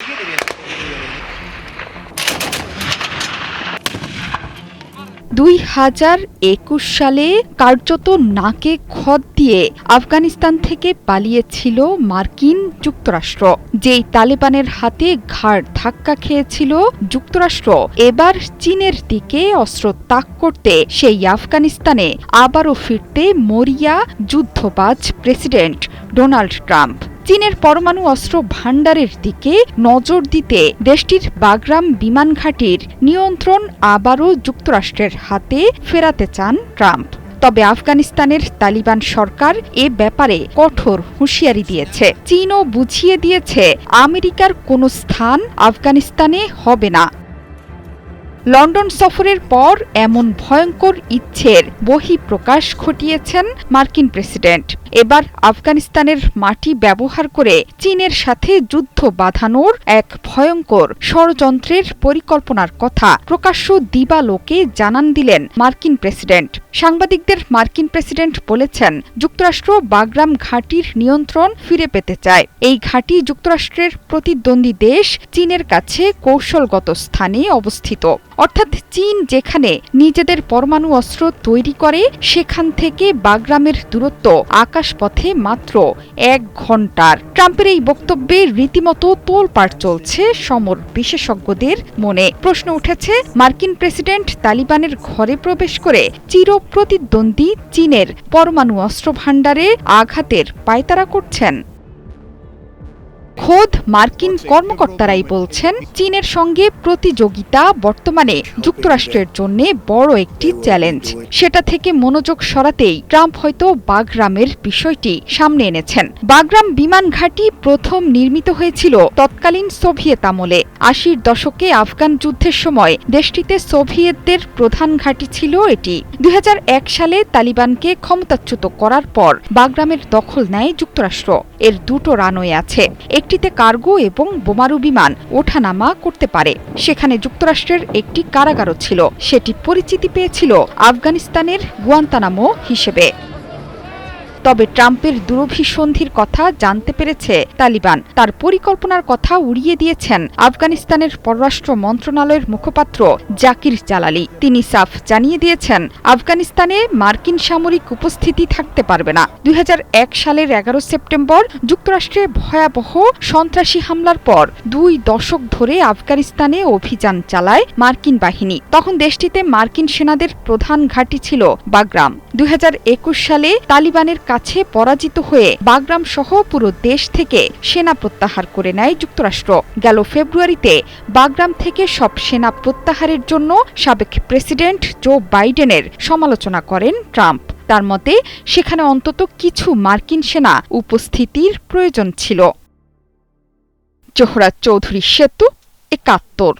2021 সালে কার্যত নাকে খত দিয়ে আফগানিস্তান থেকে পালিয়েছিল মার্কিন যুক্তরাষ্ট্র। যেই তালেবানের হাতে ঘাড় ধাক্কা খেয়েছিল যুক্তরাষ্ট্র, এবার চীনের দিকে অস্ত্র তাক করতে সেই আফগানিস্তানে আবারও ফিরতে মরিয়া যুদ্ধবাজ প্রেসিডেন্ট ডোনাল্ড ট্রাম্প। চীনের পরমাণু অস্ত্র ভাণ্ডারের দিকে নজর দিতে দেশটির বাগরাম বিমান ঘাঁটির নিয়ন্ত্রণ আবারও যুক্তরাষ্ট্রের হাতে ফেরাতে চান ট্রাম্প। তবে আফগানিস্তানের তালিবান সরকার এ ব্যাপারে কঠোর হুঁশিয়ারি দিয়েছে। চীনও বুঝিয়ে দিয়েছে আমেরিকার কোনো স্থান আফগানিস্তানে হবে না। লন্ডন সফরের পর এমন ভয়ঙ্কর ইচ্ছের বহিঃপ্রকাশ ঘটিয়েছেন মার্কিন প্রেসিডেন্ট। এবার আফগানিস্তানের মাটি ব্যবহার করে চীনের সাথে যুদ্ধ বাঁধানোর এক ভয়ঙ্কর ষড়যন্ত্রের পরিকল্পনার কথা প্রকাশ্য দিবালোকে জানান দিলেন মার্কিন প্রেসিডেন্ট। সাংবাদিকদের মার্কিন প্রেসিডেন্ট বলেছেন, যুক্তরাষ্ট্র বাগরাম ঘাঁটির নিয়ন্ত্রণ ফিরে পেতে চায়। এই ঘাঁটি যুক্তরাষ্ট্রের প্রতিদ্বন্দ্বী দেশ চীনের কাছে কৌশলগত স্থানে অবস্থিত। অর্থাৎ চীন যেখানে নিজেদের পরমাণু অস্ত্র তৈরি করে, সেখান থেকে বাগরামের দূরত্ব আকাশপথে মাত্র 1 ঘণ্টার। ট্রাম্পের এই বক্তব্যে রীতিমতো তোলপাড় চলছে সমর বিশেষজ্ঞদের মনে। প্রশ্ন উঠেছে, মার্কিন প্রেসিডেন্ট তালিবানের ঘরে প্রবেশ করে চির প্রতিদ্বন্দ্বী চীনের পরমাণু অস্ত্র ভাণ্ডারে আঘাতের পায়তারা করছেন। খোদ মার্কিন কর্মকর্তারাই বলছেন, চীনের সঙ্গে প্রতিযোগিতা বর্তমানে যুক্তরাষ্ট্রের জন্য বড় একটি চ্যালেঞ্জ। সেটা থেকে মনোযোগ সরাতেই ট্রাম্প হয়তো বাগরামের বিষয়টি সামনে এনেছেন। বাগরাম বিমান ঘাঁটি প্রথম নির্মিত হয়েছিল তৎকালীন সোভিয়েত আমলে। 80-র দশকে আফগান যুদ্ধের সময় দেশটিতে সোভিয়েতদের প্রধান ঘাঁটি ছিল এটি। 2001 সালে তালিবানকে ক্ষমতাচ্যুত করার পর বাগরামের দখল নেয় যুক্তরাষ্ট্র। এর 2টো রানওয়ে আছে। একটিতে কার্গো এবং বোমারু বিমান ওঠানামা করতে পারে। সেখানে যুক্তরাষ্ট্রের একটি কারাগারও ছিল। সেটি পরিচিতি পেয়েছিল আফগানিস্তানের গুয়ান্তানামো হিসেবে। তবে ট্রাম্পের দুরভিসন্ধির কথা জানতে পেরেছে তালিবান। তার পরিকল্পনার কথা উড়িয়ে দিয়েছেন আফগানিস্তানের পররাষ্ট্র মন্ত্রণালয়ের মুখপাত্র জাকির জালালি। তিনি সাফ জানিয়ে দিয়েছেন, আফগানিস্তানে মার্কিন সামরিক উপস্থিতি থাকতে পারবে না। 2001 সালের 11 সেপ্টেম্বর যুক্তরাষ্ট্রে ভয়াবহ সন্ত্রাসী হামলার পর 2 দশক ধরে আফগানিস্তানে অভিযান চালায় মার্কিন বাহিনী। তখন দেশটিতে মার্কিন সেনাদের প্রধান ঘাঁটি ছিল বাগরাম। 2021 সালে তালিবানের কাছে পরাজিত হয়ে বাগরাম সহ পুরো দেশ থেকে সেনা প্রত্যাহার করে নেয় যুক্তরাষ্ট্র। গেল ফেব্রুয়ারিতে বাগরাম থেকে সব সেনা প্রত্যাহারের জন্য সাবেক প্রেসিডেন্ট জো বাইডেনের সমালোচনা করেন ট্রাম্প। তার মতে, সেখানে অন্তত কিছু মার্কিন সেনা উপস্থিতির প্রয়োজন ছিল। জোহরা চৌধুরী সেতু, 71।